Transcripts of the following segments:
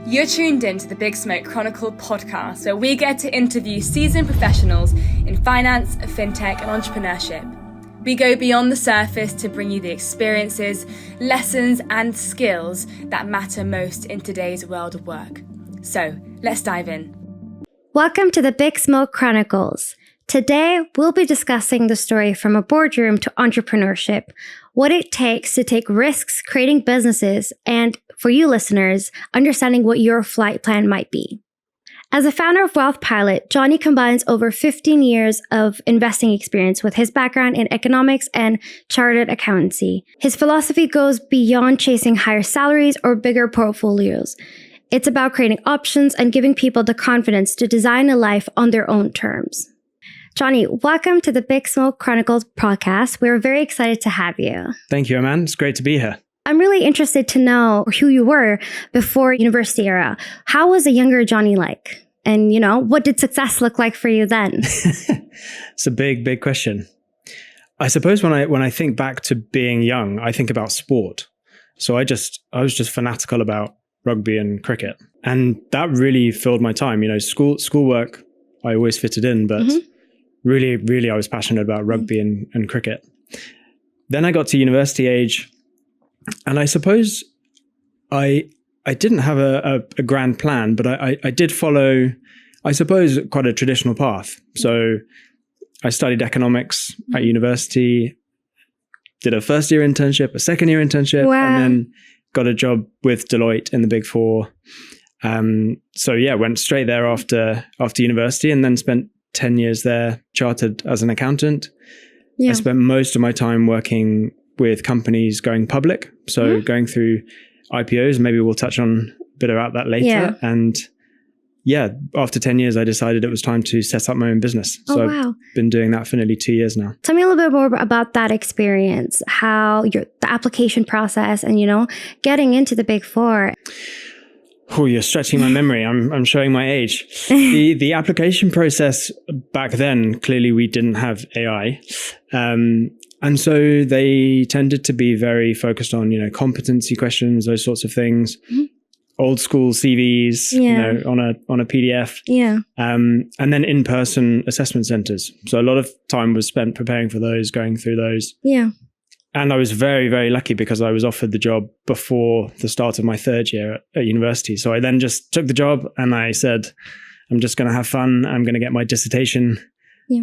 You're tuned in to the Big Smoke Chronicle podcast, where we get to interview seasoned professionals in finance, fintech, and entrepreneurship. We go beyond the surface to bring you the experiences, lessons, and skills that matter most in today's world of work. So, let's dive in. Welcome to the Big Smoke Chronicles. Today, we'll be discussing the story from a boardroom to entrepreneurship, what it takes to take risks creating businesses, and for you listeners, understanding what your flight plan might be. As a founder of Wealth Pilot, Jonny combines over 15 years of investing experience with his background in economics and chartered accountancy. His philosophy goes beyond chasing higher salaries or bigger portfolios. It's about creating options and giving people the confidence to design a life on their own terms. Jonny, welcome to the Big Smoke Chronicles podcast. We're very excited to have you. Thank you, Aman. It's great to be here. I'm really interested to know who you were before university era. How was a younger Jonny like? And, what did success look like for you then? It's a big question. I suppose when I think back to being young, I think about sport. So I was just fanatical about rugby and cricket. And that really filled my time. Schoolwork, I always fitted in, but really, I was passionate about rugby and cricket. Then I got to university age, and I suppose I didn't have a grand plan, but I did follow, I suppose, quite a traditional path. So I studied economics at university, did a first year internship, a second year internship, and then got a job with Deloitte in the Big Four. Went straight there after university, and then spent 10 years there, chartered as an accountant. I spent most of my time working with companies going public. So going through IPOs, maybe we'll touch on a bit about that later. Yeah. And after 10 years, I decided it was time to set up my own business. So I've been doing that for nearly 2 years now. Tell me a little bit more about that experience, how the application process and, getting into the Big Four. Oh, you're stretching my memory. I'm showing my age. The application process back then, clearly we didn't have AI. And so they tended to be very focused on, competency questions, those sorts of things, old school CVs, on a PDF. And then in-person assessment centers. So a lot of time was spent preparing for those, going through those. And I was very, very lucky because I was offered the job before the start of my third year at university. So I then just took the job and I said, I'm just going to have fun. I'm going to get my dissertation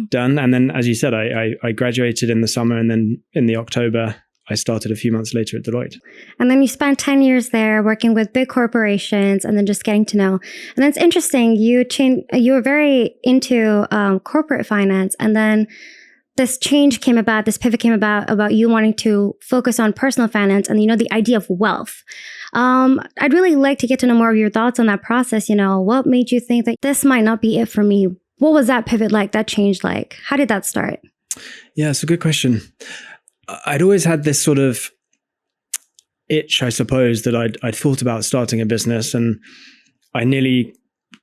done. And then, as you said, I graduated in the summer, and then in the October, I started a few months later at Deloitte. And then you spent 10 years there working with big corporations and then just getting to know. And that's interesting. You were very into corporate finance, and then this change came about, this pivot came about you wanting to focus on personal finance and, the idea of wealth. I'd really like to get to know more of your thoughts on that process. What made you think that this might not be it for me? What was that pivot like, that change like? How did that start? Yeah, it's a good question. I'd always had this sort of itch, I suppose, that I'd thought about starting a business, and I nearly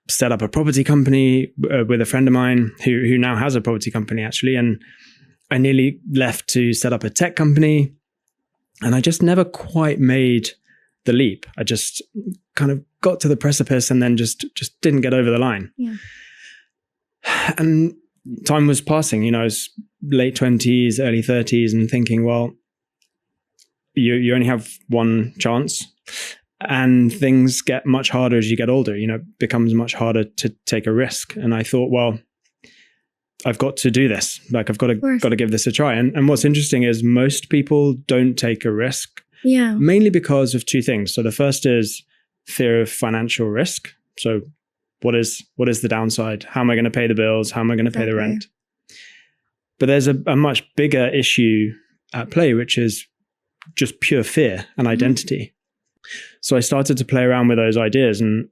set up a property company with a friend of mine who now has a property company, actually. And I nearly left to set up a tech company, and I just never quite made the leap. I just kind of got to the precipice and then just didn't get over the line. And time was passing, I was late 20s, early 30s, and thinking, well, you only have one chance. And things get much harder as you get older. It becomes much harder to take a risk. And I thought, well, I've got to do this. Like, I've got to give this a try. And what's interesting is most people don't take a risk. Mainly because of two things. So the first is fear of financial risk. So what is the downside? How am I going to pay the bills? How am I going to pay the rent? But there's a much bigger issue at play, which is just pure fear and identity. So I started to play around with those ideas and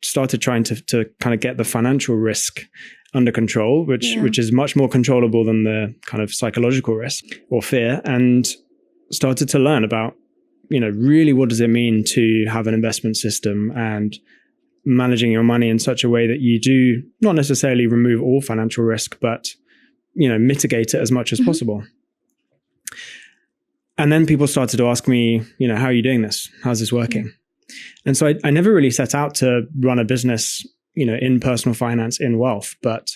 started trying to kind of get the financial risk under control, which is much more controllable than the kind of psychological risk or fear, and started to learn about, really what does it mean to have an investment system and managing your money in such a way that you do not necessarily remove all financial risk, but, mitigate it as much as possible. And then people started to ask me, how are you doing this? How's this working? And so I never really set out to run a business, in personal finance, in wealth. But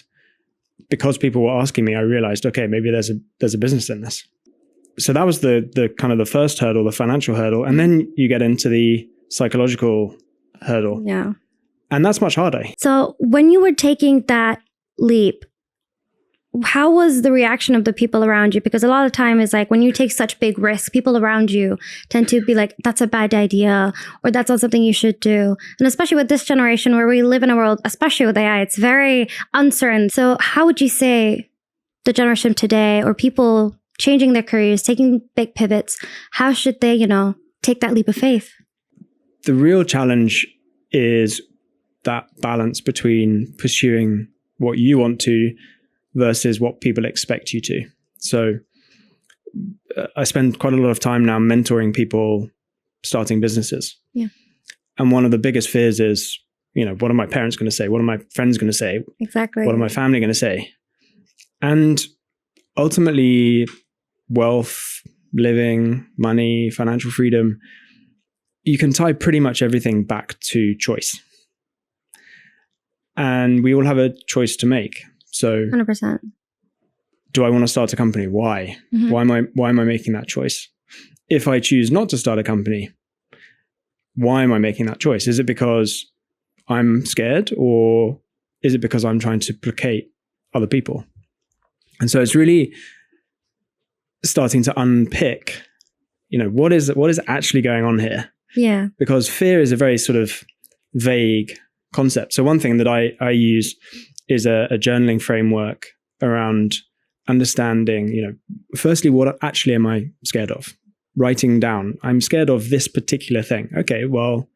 because people were asking me, I realized, okay, maybe there's a business in this. So that was the kind of the first hurdle, the financial hurdle. And then you get into the psychological hurdle. Yeah. And that's much harder. So when you were taking that leap, how was the reaction of the people around you? Because a lot of the time is like when you take such big risks, people around you tend to be like, that's a bad idea, or that's not something you should do. And especially with this generation where we live in a world, especially with AI, it's very uncertain. So how would you say the generation today, or people changing their careers, taking big pivots, how should they, take that leap of faith? The real challenge is that balance between pursuing what you want to versus what people expect you to. So I spend quite a lot of time now mentoring people starting businesses. Yeah. And one of the biggest fears is, what are my parents going to say? What are my friends going to say? Exactly. What are my family going to say? And ultimately, wealth, living, money, financial freedom, you can tie pretty much everything back to choice. And we all have a choice to make. So 100%. Do I want to start a company? Why? Mm-hmm. Why am I making that choice? If I choose not to start a company, why am I making that choice? Is it because I'm scared, or is it because I'm trying to placate other people? And so it's really starting to unpick, what is actually going on here? Yeah. Because fear is a very sort of vague concept. So one thing that I use is a journaling framework around understanding, firstly, what actually am I scared of? Writing down, I'm scared of this particular thing. Okay, well,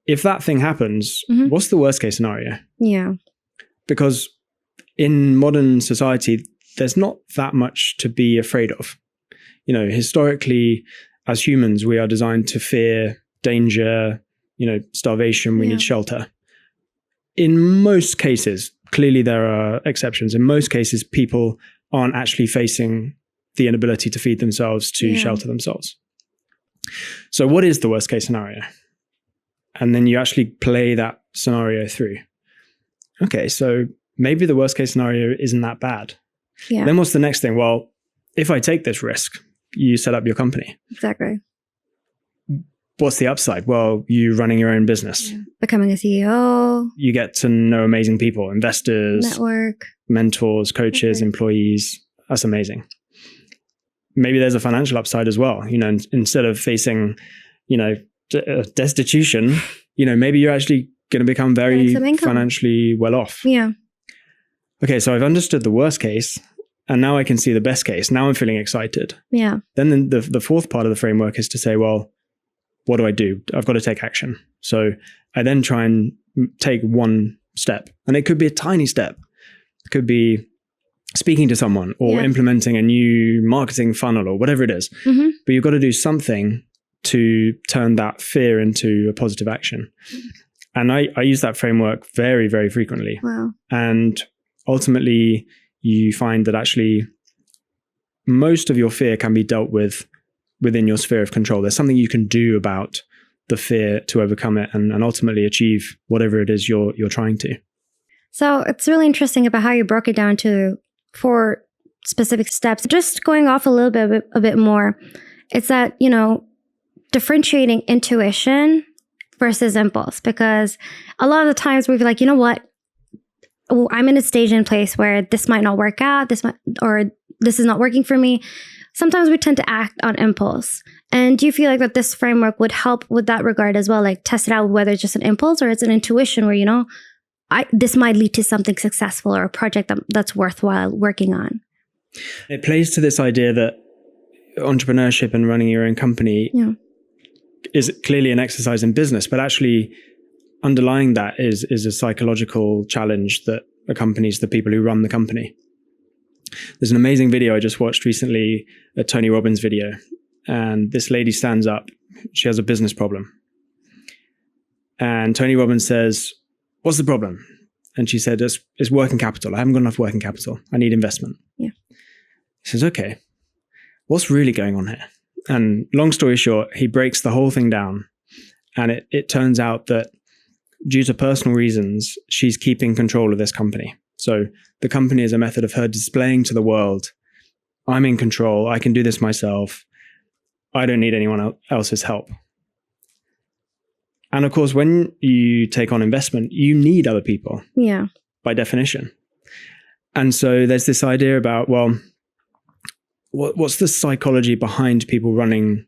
if that thing happens, mm-hmm. what's the worst case scenario? Yeah. Because in modern society, there's not that much to be afraid of. Historically, as humans, we are designed to fear danger, starvation, we need shelter. In most cases, clearly there are exceptions. In most cases, people aren't actually facing the inability to feed themselves, to shelter themselves. So what is the worst case scenario? And then you actually play that scenario through. Okay, so maybe the worst case scenario isn't that bad. Yeah. Then what's the next thing? Well, if I take this risk, you set up your company. Exactly. What's the upside? Well, you running your own business. Yeah. Becoming a CEO. You get to know amazing people, investors, network, mentors, coaches, employees. That's amazing. Maybe there's a financial upside as well. Instead of facing, destitution, maybe you're actually going to become very financially well off. Yeah. Okay, so I've understood the worst case, and now I can see the best case. Now I'm feeling excited. Yeah. Then the fourth part of the framework is to say, well, what do I do? I've got to take action. So I then try and take one step, and it could be a tiny step. It could be speaking to someone or implementing a new marketing funnel or whatever it is. Mm-hmm. But you've got to do something to turn that fear into a positive action. And I use that framework very, very frequently. Wow. And ultimately, you find that actually most of your fear can be dealt with within your sphere of control. There's something you can do about the fear to overcome it and ultimately achieve whatever it is you're trying to. So it's really interesting about how you broke it down to 4 specific steps. Just going off a bit more, it's that, differentiating intuition versus impulse, because a lot of the times we feel like, I'm in a stage and place where this might not work out, this is not working for me. Sometimes we tend to act on impulse. And do you feel like that this framework would help with that regard as well? Like test it out whether it's just an impulse or it's an intuition where, this might lead to something successful or a project that's worthwhile working on. It plays to this idea that entrepreneurship and running your own company is clearly an exercise in business, but actually underlying that is a psychological challenge that accompanies the people who run the company. There's an amazing video I just watched recently, a Tony Robbins video, and this lady stands up. She has a business problem. And Tony Robbins says, "What's the problem?" And she said, it's working capital. I haven't got enough working capital. I need investment. Yeah. He says, okay, what's really going on here? And long story short, he breaks the whole thing down And it turns out that due to personal reasons, she's keeping control of this company. So the company is a method of her displaying to the world, I'm in control. I can do this myself. I don't need anyone else's help. And of course, when you take on investment, you need other people. Yeah. By definition. And so there's this idea about, well, what's the psychology behind people running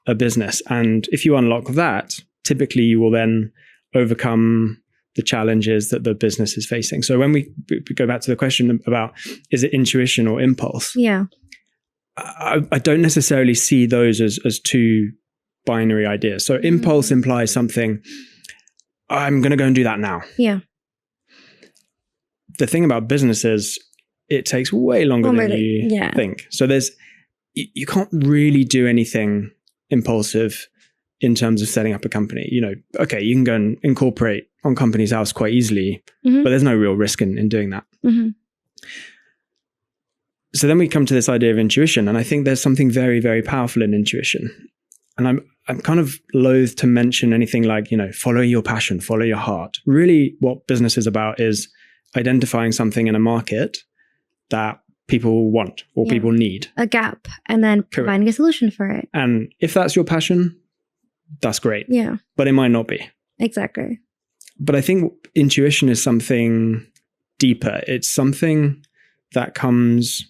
a business? And if you unlock that, typically you will then overcome the challenges that the business is facing. So when we go back to the question about, is it intuition or impulse? Yeah. I don't necessarily see those as two binary ideas. So impulse implies something, I'm going to go and do that now. Yeah. The thing about business is it takes way longer than you think. So you can't really do anything impulsive in terms of setting up a company. Okay, you can go and incorporate on Companies House quite easily, but there's no real risk in doing that. Mm-hmm. So then we come to this idea of intuition, and I think there's something very, very powerful in intuition. And I'm kind of loath to mention anything like, follow your passion, follow your heart. Really, what business is about is identifying something in a market that people want or people need. A gap, and then providing a solution for it. And if that's your passion, that's great. Yeah. But it might not be. Exactly. But I think intuition is something deeper. It's something that comes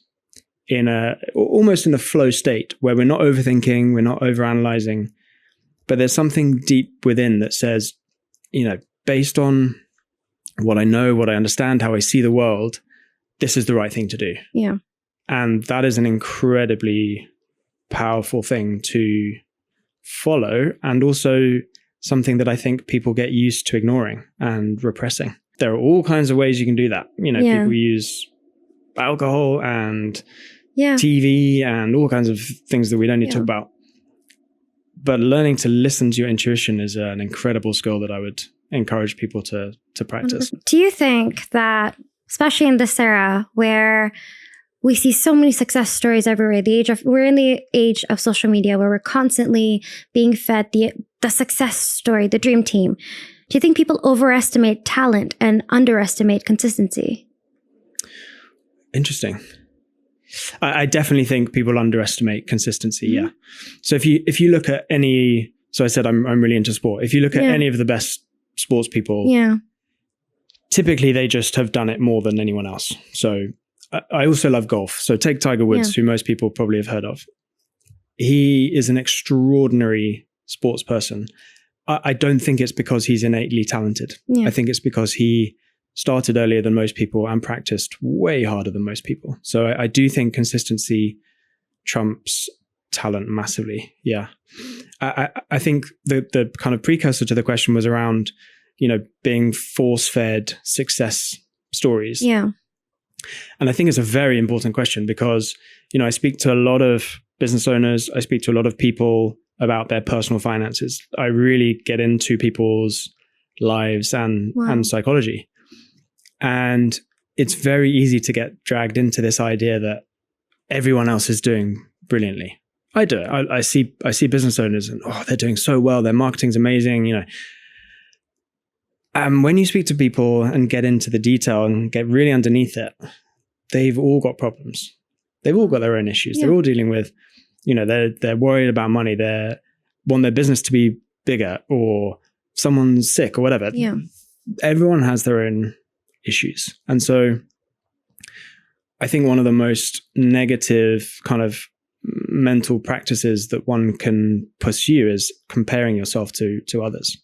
almost in a flow state where we're not overthinking, we're not overanalyzing, but there's something deep within that says, based on what I know, what I understand, how I see the world, this is the right thing to do. Yeah. And that is an incredibly powerful thing to follow, and also something that I think people get used to ignoring and repressing. There are all kinds of ways you can do that. People use alcohol and TV and all kinds of things that we don't need to talk about. But learning to listen to your intuition is an incredible skill that I would encourage people to practice. Do you think that, especially in this era where we see so many success stories everywhere, we're in the age of social media where we're constantly being fed the success story, the dream team. Do you think people overestimate talent and underestimate consistency? Interesting. I definitely think people underestimate consistency. Yeah. So if you look at any, so I said I'm really into sport. If you look at any of the best sports people, typically they just have done it more than anyone else. So I also love golf. So take Tiger Woods, who most people probably have heard of. He is an extraordinary sports person. I don't think it's because he's innately talented. I think it's because he started earlier than most people and practiced way harder than most people. So I do think consistency trumps talent massively. Yeah. I think the kind of precursor to the question was around, being force-fed success stories. Yeah. And I think it's a very important question because, I speak to a lot of business owners. I speak to a lot of people about their personal finances. I really get into people's lives and psychology. And it's very easy to get dragged into this idea that everyone else is doing brilliantly. I do. I see business owners and, they're doing so well. Their marketing's amazing, when you speak to people and get into the detail and get really underneath it, they've all got problems. They've all got their own issues. They're all dealing with, they're worried about money. They want their business to be bigger, or someone's sick or whatever. Yeah. Everyone has their own issues. And so I think one of the most negative kind of mental practices that one can pursue is comparing yourself to others.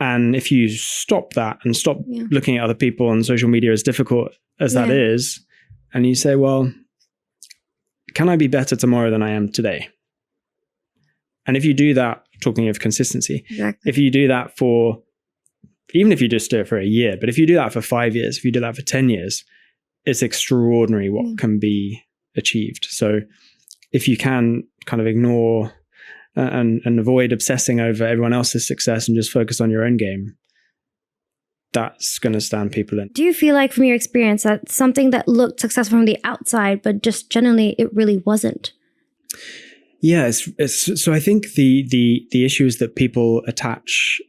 And if you stop that and stop looking at other people on social media, as difficult as that is, and you say, well, can I be better tomorrow than I am today? And if you do that, talking of consistency, if you do that even if you just do it for a year, but if you do that for 5 years, if you do that for 10 years, it's extraordinary what can be achieved. So if you can kind of ignore and avoid obsessing over everyone else's success and just focus on your own game, that's going to stand people in. Do you feel like from your experience that something that looked successful from the outside, but just generally it really wasn't? Yeah, so I think the issue is that people attach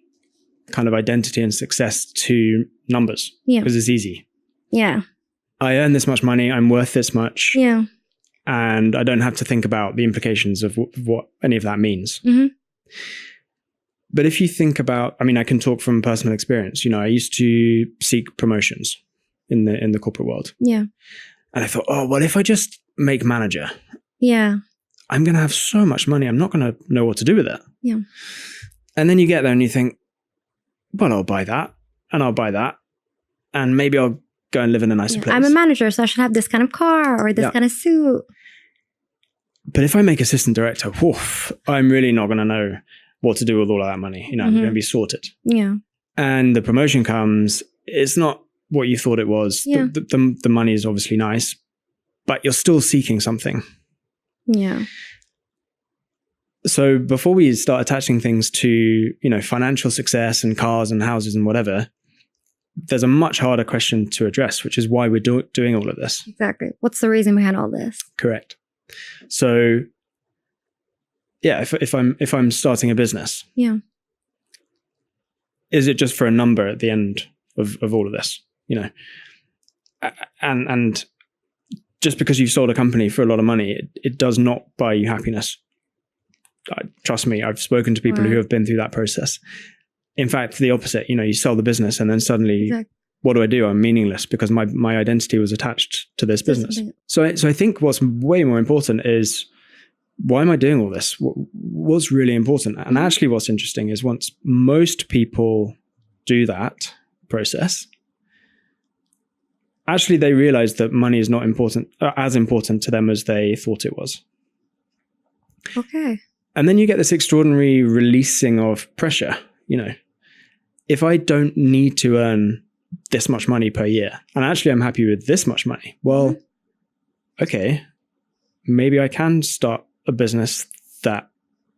kind of identity and success to numbers because it's easy. Yeah. I earn this much money, I'm worth this much. Yeah. And I don't have to think about the implications of what any of that means. Mm-hmm. But if you think about, I mean, I can talk from personal experience. You know, I used to seek promotions in the corporate world. Yeah. And I thought, oh, well, if I just make manager, yeah, I'm going to have so much money, I'm not going to know what to do with it. Yeah. And then you get there and you think, well, I'll buy that and I'll buy that. And maybe I'll go and live in a nicer place. I'm a manager, so I should have this kind of car or this kind of suit. But if I make assistant director, I'm really not going to know what to do with all of that money. You know, I'm going to be sorted. Yeah. And the promotion comes, it's not what you thought it was. Yeah. The money is obviously nice, but you're still seeking something. Yeah. So before we start attaching things to, you know, financial success and cars and houses and whatever, there's a much harder question to address, which is why we're doing all of this. Exactly. What's the reason behind all this? Correct. So, yeah, if I'm starting a business, is it just for a number at the end of all of this? You know, and just because you've sold a company for a lot of money, it does not buy you happiness. Trust me, I've spoken to people who have been through that process. In fact, the opposite. You know, you sell the business and then suddenly, what do? I'm meaningless because my identity was attached to this business. So I think what's way more important is, why am I doing all this? What's really important? And actually what's interesting is once most people do that process, actually they realize that money is not as important to them as they thought it was. Okay. And then you get this extraordinary releasing of pressure. You know, if I don't need to earn this much money per year, and actually I'm happy with this much money, well, okay, maybe I can start a business that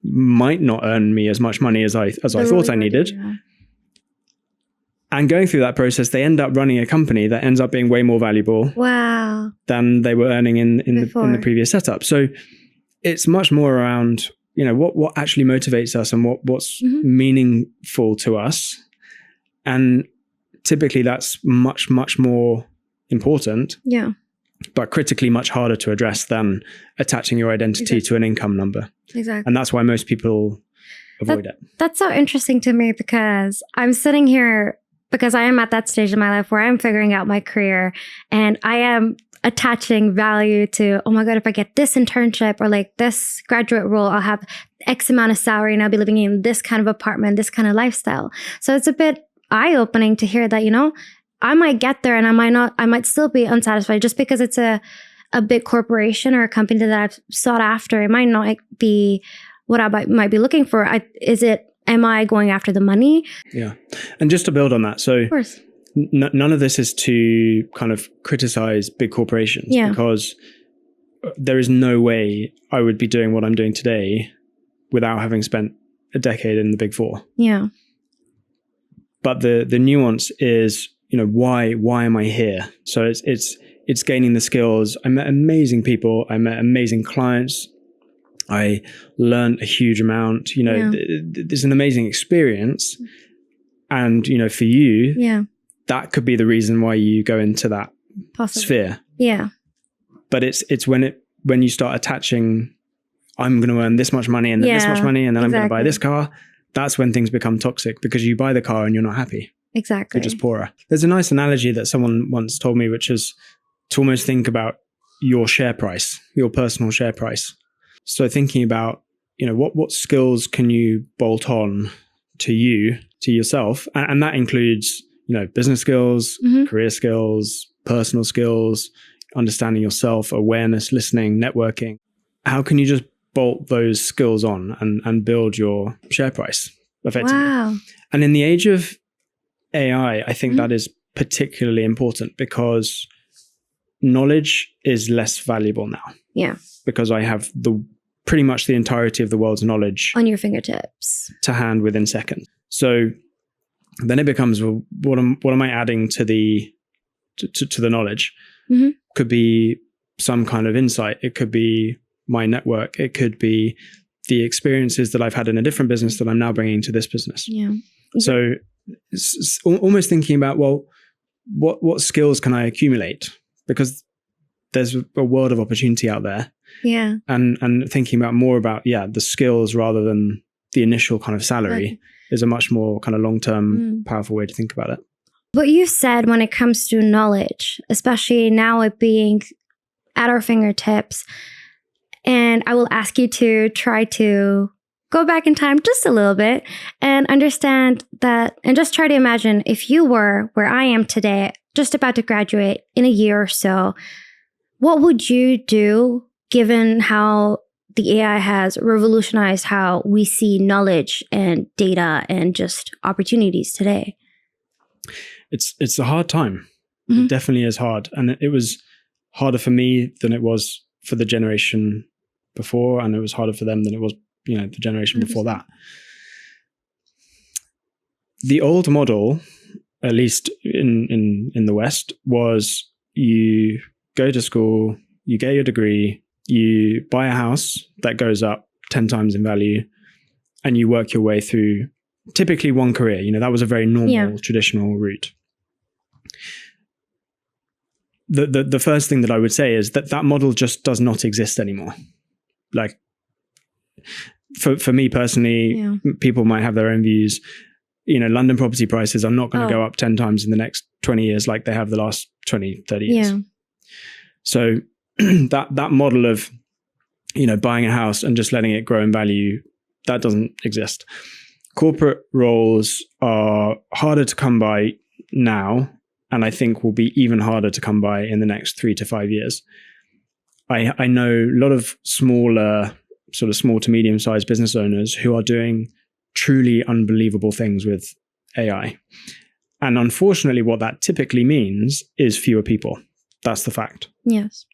might not earn me as much money as I thought I needed. Yeah. And going through that process, they end up running a company that ends up being way more valuable than they were earning in the previous setup. So it's much more around, you know, what actually motivates us and what's meaningful to us. And typically that's much, much more important. Yeah. But critically much harder to address than attaching your identity to an income number. Exactly. And that's why most people avoid it. That's so interesting to me because I'm sitting here because I am at that stage in my life where I'm figuring out my career and I am attaching value to, oh my God, if I get this internship or like this graduate role, I'll have X amount of salary and I'll be living in this kind of apartment, this kind of lifestyle. So it's a bit eye-opening to hear that, you know, I might get there and I might still be unsatisfied just because it's a big corporation or a company that I've sought after. It might not be what I might be looking for. Am I going after the money? Yeah. And just to build on that. So of course. None of this is to kind of criticize big corporations because there is no way I would be doing what I'm doing today without having spent a decade in the Big Four. Yeah. But the nuance is, you know, why am I here? So it's gaining the skills. I met amazing people. I met amazing clients. I learned a huge amount. You know, there's an amazing experience. And, you know, for you, that could be the reason why you go into that sphere. Yeah. But it's when you start attaching, I'm going to earn this much money and then this much money and then I'm going to buy this car. That's when things become toxic because you buy the car and you're not happy. Exactly. You're just poorer. There's a nice analogy that someone once told me, which is to almost think about your share price, your personal share price. So thinking about, you know, what skills can you bolt on to yourself? And that includes, you know, business skills, career skills, personal skills, understanding yourself, awareness, listening, networking. How can you just bolt those skills on and build your share price effectively? Wow. And in the age of AI, I think that is particularly important because knowledge is less valuable now. Yeah. Because I have pretty much the entirety of the world's knowledge on your fingertips to hand within seconds. So then it becomes, well, what am I adding to the knowledge? Could be some kind of insight. It could be my network. It could be the experiences that I've had in a different business that I'm now bringing to this business. Yeah. So it's almost thinking about, well, what skills can I accumulate? Because there's a world of opportunity out there. Yeah. And thinking more about the skills rather than the initial kind of salary is a much more kind of long-term powerful way to think about it. What you said when it comes to knowledge, especially now it being at our fingertips, and I will ask you to try to go back in time just a little bit and understand that, and just try to imagine if you were where I am today, just about to graduate in a year or so, what would you do given how the AI has revolutionized how we see knowledge and data and just opportunities today? It's a hard time. It definitely is hard. And it was harder for me than it was for the generation before. And it was harder for them than it was, the generation before that. The old model, at least in the West, was you go to school, you get your degree, you buy a house that goes up 10 times in value, and you work your way through typically one career. That was a very normal, traditional route. The first thing that I would say is that model just does not exist anymore. Like, for me personally, people might have their own views. London property prices are not going to go up 10 times in the next 20 years like they have the last 20, 30 years. Yeah. So that model of, buying a house and just letting it grow in value, that doesn't exist. Corporate roles are harder to come by now, and I think will be even harder to come by in the next 3 to 5 years. I know a lot of smaller, sort of small to medium-sized business owners who are doing truly unbelievable things with AI. And unfortunately, what that typically means is fewer people. That's the fact. Yes.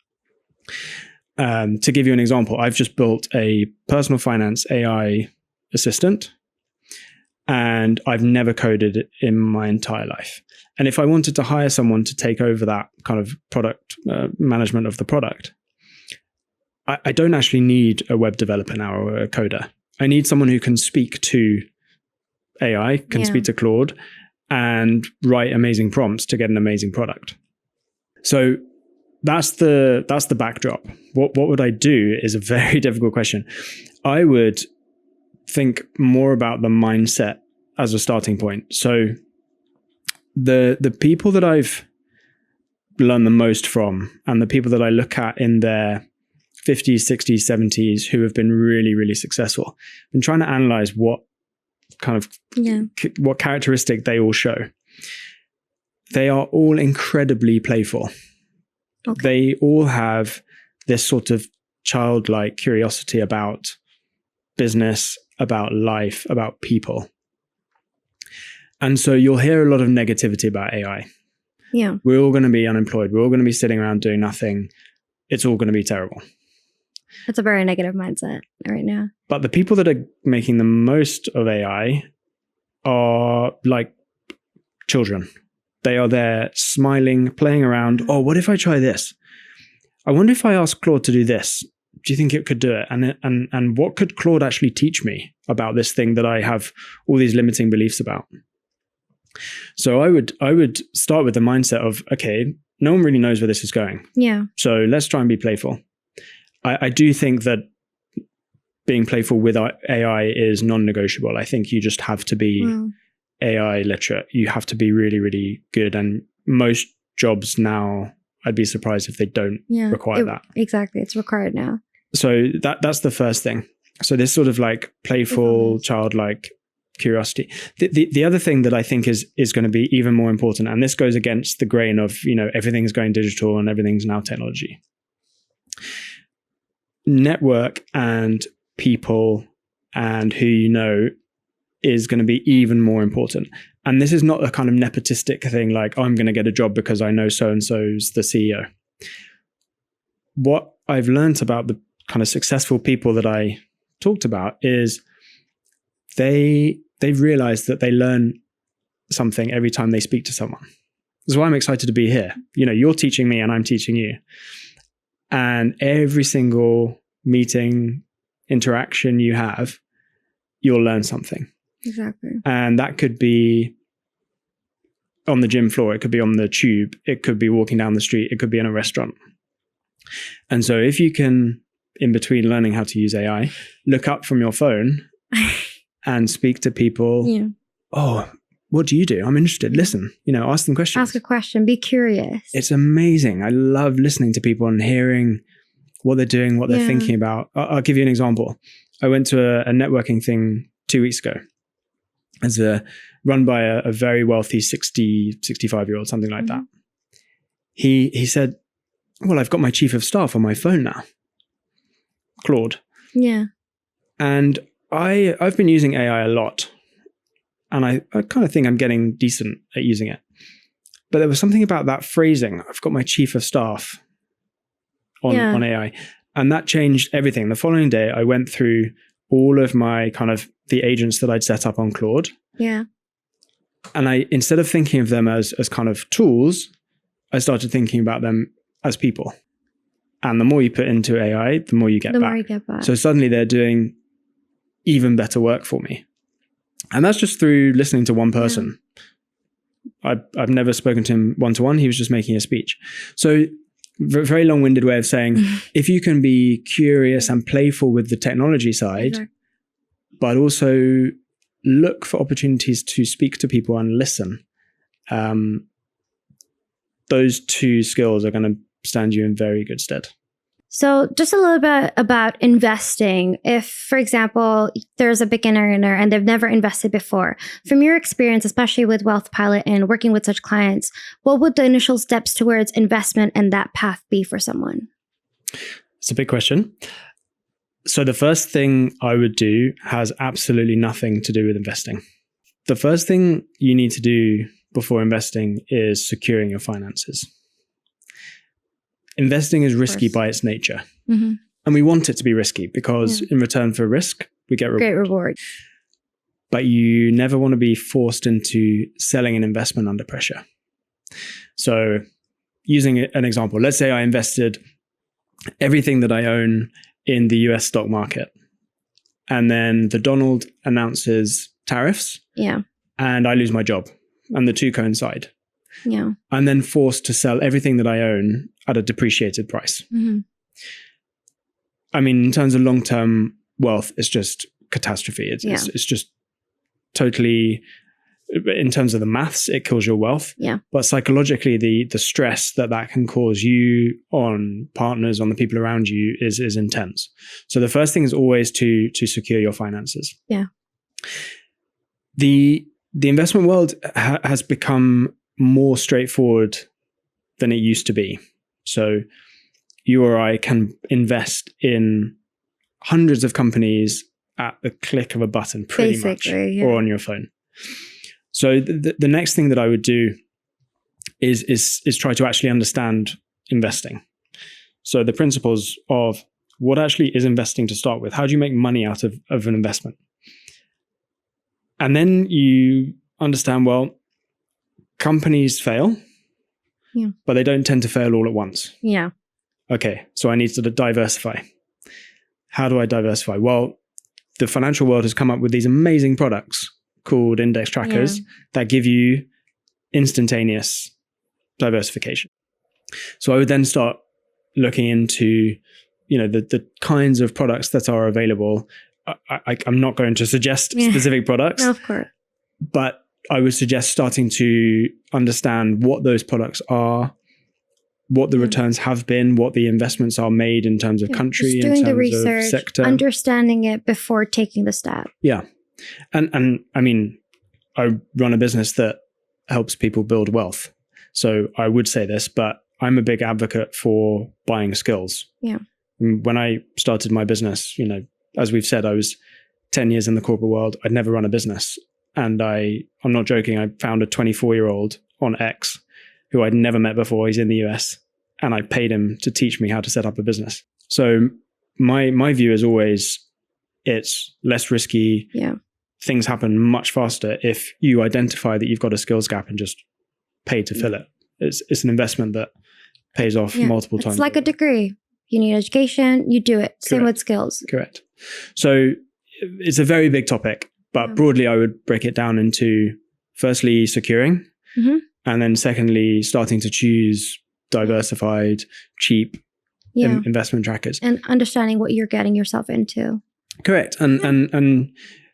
To give you an example, I've just built a personal finance AI assistant, and I've never coded it in my entire life. And if I wanted to hire someone to take over that kind of product management of the product, I don't actually need a web developer now or a coder. I need someone who can speak to AI, can speak to Claude, and write amazing prompts to get an amazing product. So that's the backdrop. What would I do is a very difficult question. I would think more about the mindset as a starting point. So the people that I've learned the most from, and the people that I look at in their 50s, 60s, 70s who have been really, really successful, I'm trying to analyze what kind of what characteristic they all show. They are all incredibly playful. Okay. They all have this sort of childlike curiosity about business, about life, about people. And so you'll hear a lot of negativity about AI. Yeah. We're all going to be unemployed. We're all going to be sitting around doing nothing. It's all going to be terrible. That's a very negative mindset right now. But the people that are making the most of AI are like children. They are there smiling, playing around. Oh, what if I try this? I wonder if I ask Claude to do this. Do you think it could do it? And what could Claude actually teach me about this thing that I have all these limiting beliefs about? So I would start with the mindset of, okay, no one really knows where this is going. Yeah. So let's try and be playful. I do think that being playful with AI is non-negotiable. I think you just have to be AI literate. You have to be really, really good. And most jobs now, I'd be surprised if they don't require that. Exactly. It's required now. So that's the first thing. So this sort of like playful, childlike curiosity. The other thing that I think is going to be even more important, and this goes against the grain of, everything's going digital and everything's now technology. Network and people and who you know is going to be even more important. And this is not a kind of nepotistic thing like, oh, I'm going to get a job because I know so-and-so's the CEO. What I've learned about the kind of successful people that I talked about is they've realized that they learn something every time they speak to someone. That's why I'm excited to be here. You're teaching me and I'm teaching you. And every single meeting, interaction you have, you'll learn something. Exactly. And that could be on the gym floor, it could be on the tube, it could be walking down the street, it could be in a restaurant. And so if you can, in between learning how to use AI, look up from your phone and speak to people. Yeah. Oh, what do you do? I'm interested. Listen, ask them questions. Ask a question. Be curious. It's amazing. I love listening to people and hearing what they're doing, what they're thinking about. I'll give you an example. I went to a networking thing 2 weeks ago. It's run by a very wealthy 65-year-old, something like that. He said, well, I've got my chief of staff on my phone now, Claude. Yeah. And I've been using AI a lot. And I kind of think I'm getting decent at using it. But there was something about that phrasing. I've got my chief of staff on AI. And that changed everything. The following day, I went through all of my the agents that I'd set up on Claude. Yeah. And instead of thinking of them as kind of tools, I started thinking about them as people. And the more you put into AI, the more you get back. The more you get back. So suddenly they're doing even better work for me. And that's just through listening to one person. Yeah. I've never spoken to him one-to-one. He was just making a speech. So very long-winded way of saying, if you can be curious and playful with the technology side, but also look for opportunities to speak to people and listen, those two skills are going to stand you in very good stead. So just a little bit about investing. If, for example, there's a beginner in there and they've never invested before, from your experience, especially with Wealth Pilot and working with such clients, what would the initial steps towards investment and that path be for someone? It's a big question. So the first thing I would do has absolutely nothing to do with investing. The first thing you need to do before investing is securing your finances. Investing is risky by its nature. Mm-hmm. And we want it to be risky because in return for risk, we get reward. Great reward. But you never want to be forced into selling an investment under pressure. So using an example, let's say I invested everything that I own in the US stock market. And then the Donald announces tariffs. Yeah. And I lose my job. And the two coincide. Yeah. I'm then forced to sell everything that I own at a depreciated price. Mm-hmm. I mean, in terms of long-term wealth, it's just catastrophe. It's just totally, in terms of the maths, it kills your wealth. Yeah. But psychologically, the stress that can cause you on partners, on the people around you is intense. So the first thing is always to secure your finances. Yeah. The investment world has become more straightforward than it used to be. So you or I can invest in hundreds of companies at the click of a button, pretty much, or on your phone. So the next thing that I would do is try to actually understand investing. So the principles of what actually is investing to start with. How do you make money out of an investment? And then you understand, well, companies fail, but they don't tend to fail all at once. Yeah. Okay, so I need to diversify. How do I diversify? Well, the financial world has come up with these amazing products called index trackers that give you instantaneous diversification. So I would then start looking into, the kinds of products that are available. I'm not going to suggest specific products, no, of course, but I would suggest starting to understand what those products are, what the returns have been, what the investments are made in terms of country, just doing in terms the research, of sector. Understanding it before taking the step. Yeah. And I mean, I run a business that helps people build wealth. So I would say this, but I'm a big advocate for buying skills. Yeah. When I started my business, as we've said, I was 10 years in the corporate world. I'd never run a business. And I'm not joking, I found a 24-year-old on X who I'd never met before. He's in the US. And I paid him to teach me how to set up a business. So my view is always, it's less risky. Yeah. Things happen much faster if you identify that you've got a skills gap and just pay to fill it. It's an investment that pays off multiple times. It's like a degree. you need education, you do it. Same Correct. with skills. Correct. So it's a very big topic, but broadly, I would break it down into firstly, securing, and then secondly, starting to choose diversified, cheap investment trackers. And understanding what you're getting yourself into. Correct. And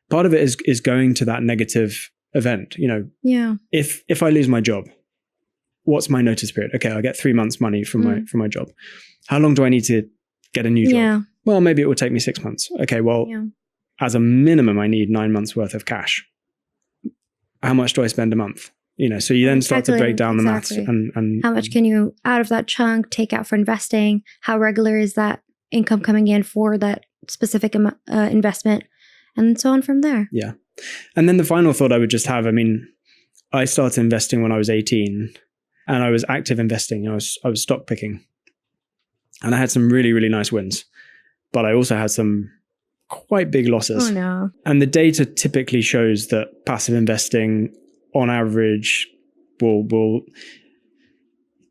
part of it is going to that negative event. If I lose my job, what's my notice period? Okay, I get 3 months money from my job. How long do I need to get a new job? Yeah. Well, maybe it will take me 6 months. Okay, well, as a minimum, I need 9 months worth of cash. How much do I spend a month? So you then start to break down the maths and how much can you out of that chunk take out for investing? How regular is that income coming in for that specific investment? And so on from there. Yeah. And then the final thought I would just have, I started investing when I was 18 and I was active investing. I was stock picking and I had some really, really nice wins, but I also had some quite big losses. Oh no. And the data typically shows that passive investing on average will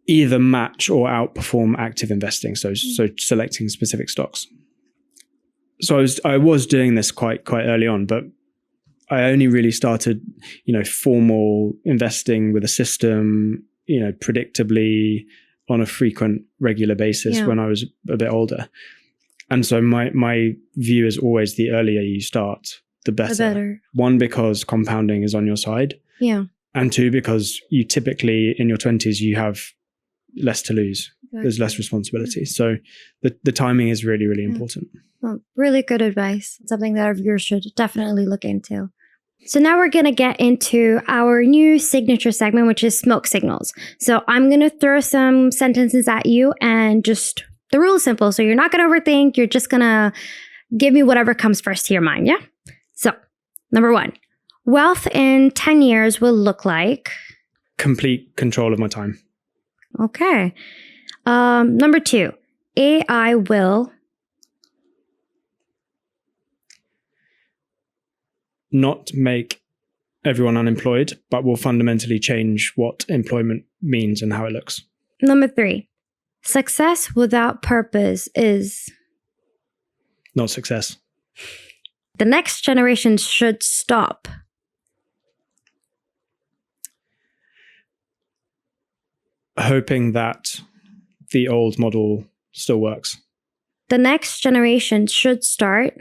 either match or outperform active investing. So selecting specific stocks. So I was doing this quite early on, but I only really started, formal investing with a system, predictably on a frequent, regular basis when I was a bit older. And so my view is always the earlier you start, the better. One, because compounding is on your side. Yeah. And two, because you typically in your 20s, you have less to lose. Exactly. There's less responsibility. So the timing is really, really important. Well, really good advice. Something that our viewers should definitely look into. So now we're going to get into our new signature segment, which is smoke signals. So I'm going to throw some sentences at you and just the rule is simple. So you're not going to overthink. You're just going to give me whatever comes first to your mind. Yeah. So number 1, wealth in 10 years will look like complete control of my time. Okay. Number 2, AI will not make everyone unemployed, but will fundamentally change what employment means and how it looks. Number 3, success without purpose is not success. The next generation should stop hoping that the old model still works. The next generation should start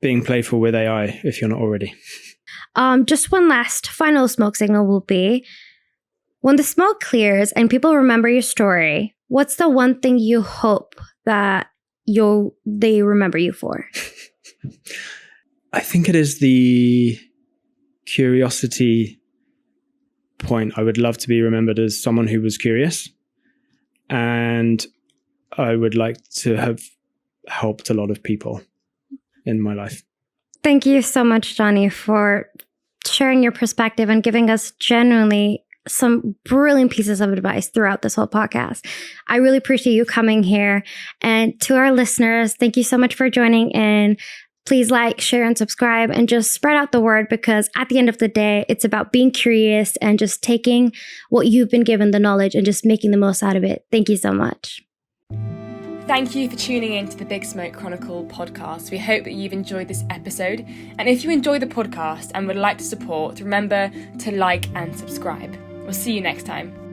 being playful with AI if you're not already. Just one last final smoke signal will be, when the smoke clears and people remember your story, what's the one thing you hope that they remember you for? I think it is the curiosity point. I would love to be remembered as someone who was curious, and I would like to have helped a lot of people in my life. Thank you so much, Jonny, for sharing your perspective and giving us genuinely some brilliant pieces of advice throughout this whole podcast. I really appreciate you coming here. And to our listeners, thank you so much for joining in. Please like, share, and subscribe, and just spread out the word, because at the end of the day, it's about being curious and just taking what you've been given, the knowledge, and just making the most out of it. Thank you so much. Thank you for tuning in to the Big Smoke Chronicle podcast. We hope that you've enjoyed this episode. And if you enjoy the podcast and would like to support, remember to like and subscribe. We'll see you next time.